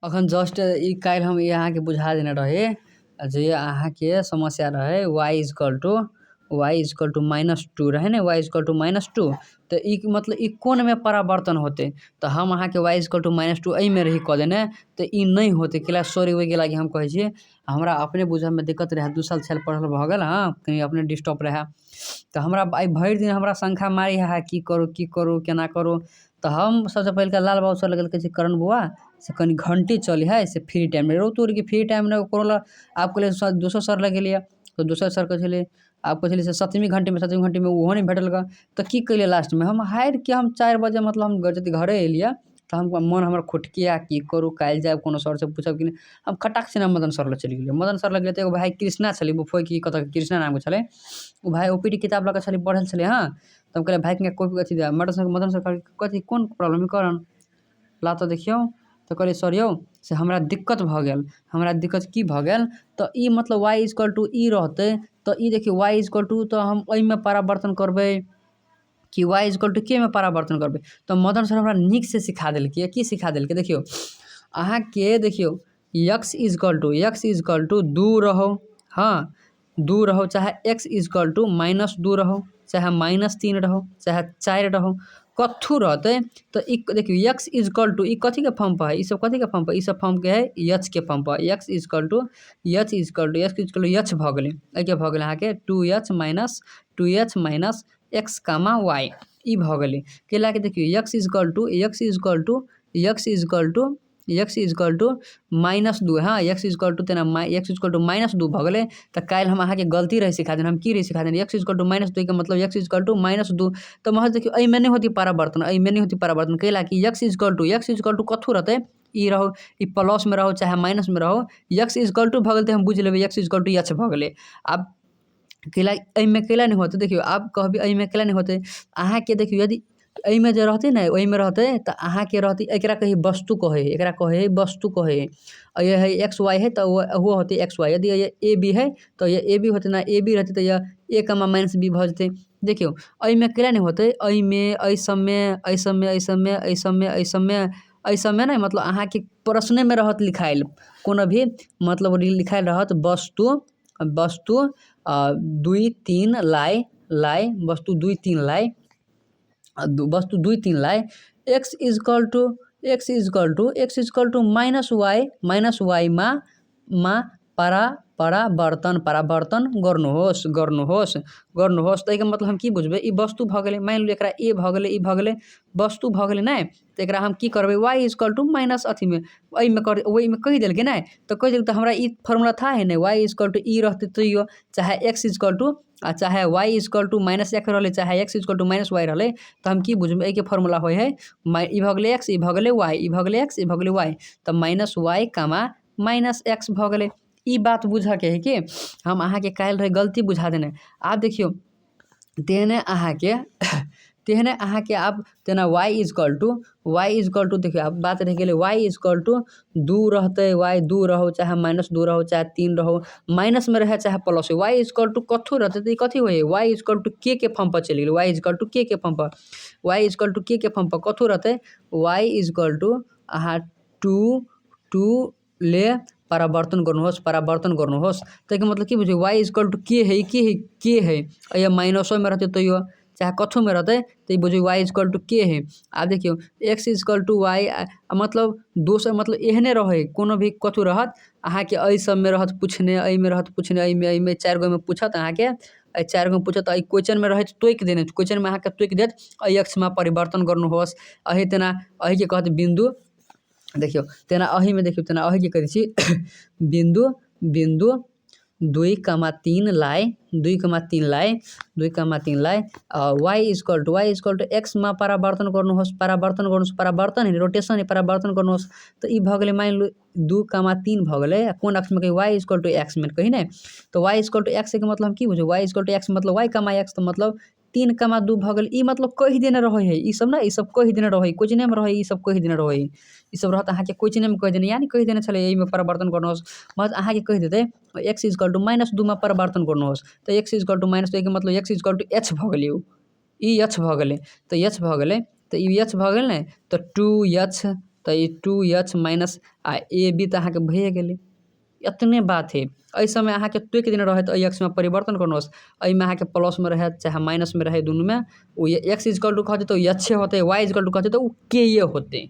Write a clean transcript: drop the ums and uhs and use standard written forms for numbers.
अखन जस्ट काल्हि हम अहाँके बुझा देने रही जे अहाँके समस्या रहे y -2 रहे ने y-2 तो मतलब ई कोनमे परावर्तन होते तो हम अहाँके y-2 एहिमे रही कऽ देने तो ई नहीं होते कैला सॉरी ओहिके लागि हम कहै छी हमरा अपने बुझैमे दिक्कत रहे 2 साल पढ़ल भऽ गेल कहीं अपने डिस्टर्ब रहे तो हमरा आइ भरि दिन हमरा शंखा मारी है की करू केना करू तो हम सबसे पहले लाल बाबू सर लग कहै छी करण बौआ से कनी घंटी चली है से फ्री टाइम में रो तोड़ के फ्री टाइम में करोला आपके लिए दोसर सर लग गेलिए तो दोसर सर कहै छलै आप कहै छलै से सातवीं घंटी में ओहो नहीं भेटल ग तो की कैलिए लास्ट में हम हारि के हम 4 बजे मतलब हम जब घरे एलिए तो हम मन हमर खुटकिया की करू काल्हि जाएब कोनो सर से पूछब कि हम खटाक से मदन सर लग चलि गेलिए मदन सर लग गेलिए तो एगो भाई कृष्णा छलै बुफोई की कत कृष्णा नाम के छलै ओ भाई ओपीडी किताब लऽ के छलै पढ़ल छलै तो हम कहलिए भाई के कॉपी अथी दे मदन सर कथी कोन प्रॉब्लम करन ला तो देखियौ तो कहलिए सर यौ से हमरा दिक्कत भऽ गेल हमरा दिक्कत की भऽ गेल तो ई मतलब y = रहतै तो ई देखियौ y तो हम एहिमे परावर्तन करबै कि y के में परावर्तन करबै तो मदन सर हमरा नीक से सिखा देलकै की सिखा देलकै देखियौ अहाँके देखियौ x = 2 रहो हाँ 2 रहो चाहे x = -2 रहो चाहे -3 रहो चाहे 4 रहो कथू रहते तो देखियो x = ई कथी के फॉर्म पर है ई सब कथी के फॉर्म पर ई सब फॉर्म के है h के फॉर्म पर x = h भ गेलै ए के भ गेलै अहाँ के 2h - 2h - x, y ई भ गेलै केला के देखियो x = -2 हाँ x = तेना x = -2 भ गेलै तो काल्हि हम अहाँके गलती रही सिखा देने हम की रही सिखा देने x = -2 के मतलब x = -2 तो महज देखियो एहिमे नहीं होती परावर्तन एहिमे नहीं होती परावर्तन कैला कि x = कथू रहते ई रहो ई प्लस में रहो चाहे माइनस में रहो x = भ गेल तो हम बुझ लेबै x = h भ गेलै अब कैला एहिमे कैला नहीं होते देखियो आप कहबी एहिमे कैला नहीं होते अहाँके देखियो यदि एहिमे जे रहते ना ओहिमे रहते तो अहाँके रहते एकरा कही वस्तु कहे एकरा कहे वस्तु कहे ये है x y है तो वो होते x y यदि ये a b है तो ये a b होते ना a b रहते तो ये a, -b भ जते देखियो एहिमे कैला नहीं होते एहिमे एहि सबमे नहीं मतलब अहाँके प्रश्न में रहत लिखाइल कोनो भी मतलब लिखाइल रहत वस्तु 2 3 लाई वस्तु 2 3 लाई वस्तु 2 3 लाई x = -y मा परावर्तन गर्नुहोस् तो एकर मतलब हम की बुझबै ई वस्तु भ गेलै मान लियौ एकरा a भ गेलै ई भ गेलै वस्तु भ गेलै नै तो एकरा हम की करबै y = माइनस अथी में एहिमे कर ओहिमे कहि देलकै नै तो कहि देलकै तो हमरा ई फार्मूला था है नै y = ई रहते तैयो चाहे x = चाहे y = -x रहले चाहे x = -y रहले तो हम की बुझबै एके फार्मूला होय है ई भ गेलै x ई भ गेलै y ई भ गेलै x ई भ गेलै y तो -y, -x भ गेलै ई बात बुझऽ के है कि हम अहाँके काल्हि रहे गलती बुझा देने आब देखियौ तेहने अहाँके आब तेना y = देखियो आब बात रह गेलै y = 2 रहते y 2 रहो चाहे -2 रहो चाहे 3 रहो माइनस में रहे चाहे प्लस हो y = कथू रहते तो कथी होय y = k के फॉर्म पर चलि गेलै y = k के फॉर्म पर कथू रहते y = अहाँ 2 ले परावर्तन गर्नुहोस् तो के मतलब की बुझियो y = k है या माइनसो में रहते तैयो चाहे कथू में रहते तो बुझियो y = k है आब देखियो x = y मतलब दोसर मतलब एहने रहे कोनो भी कथू रहत अहाँके एहि सब में रहत पूछने एहि में रहत पूछने एहिमे 4 गो में पूछत अहाँके 4 गो पूछत क्वेश्चन में रहत तोइक देने क्वेश्चन में अहाँके तोइक देत x में परिवर्तन गर्नुहोस् एही तेना एही के कहत बिंदु देखियो तेना एही में देखियो तेना एही के कहै छी बिंदु 2, 3 लाई y = x में परावर्तन गर्नुहोस् परावर्तन है रोटेशन है परावर्तन गर्नुहोस् तो ई भ गेलै मान लो 2, 3 भ गेलै कोन अक्ष में कही y = x में कही नै तो y = x के मतलब हम की बुझो y = x मतलब y, x तो मतलब 3, 2 भ गेल ई मतलब कहि देने रहे है ई सब ना ई सब कहि देने रहे क्वेश्चन में रहे ई सब कहि देने रहे ई सब रहत अहाँके क्वेश्चन में कहि देने यानी कहि देने छलै एहि में परिवर्तन गर्नुहोस् बस अहाँके कहि देतै x = -2 में परिवर्तन गर्नुहोस् तो x = -2 के मतलब x = h भ गेलै ई h भ गेलै तो h भ गेलै तो ई h भ गेल नै तो 2h तो ये 2h minus uh A B तो अहाँके भइए गेलै। एतने बात है। एहि समय अहाँके तोकि देने रहै तऽ एक्स में परिवर्तन करनुहोस्। एहिमे अहाँके प्लस में रहे चाहे माइनस में रहे दुनू में, वो एक्स इक्वल टू कहते तो एच होते, वाई इक्वल टू कहते तो के होते।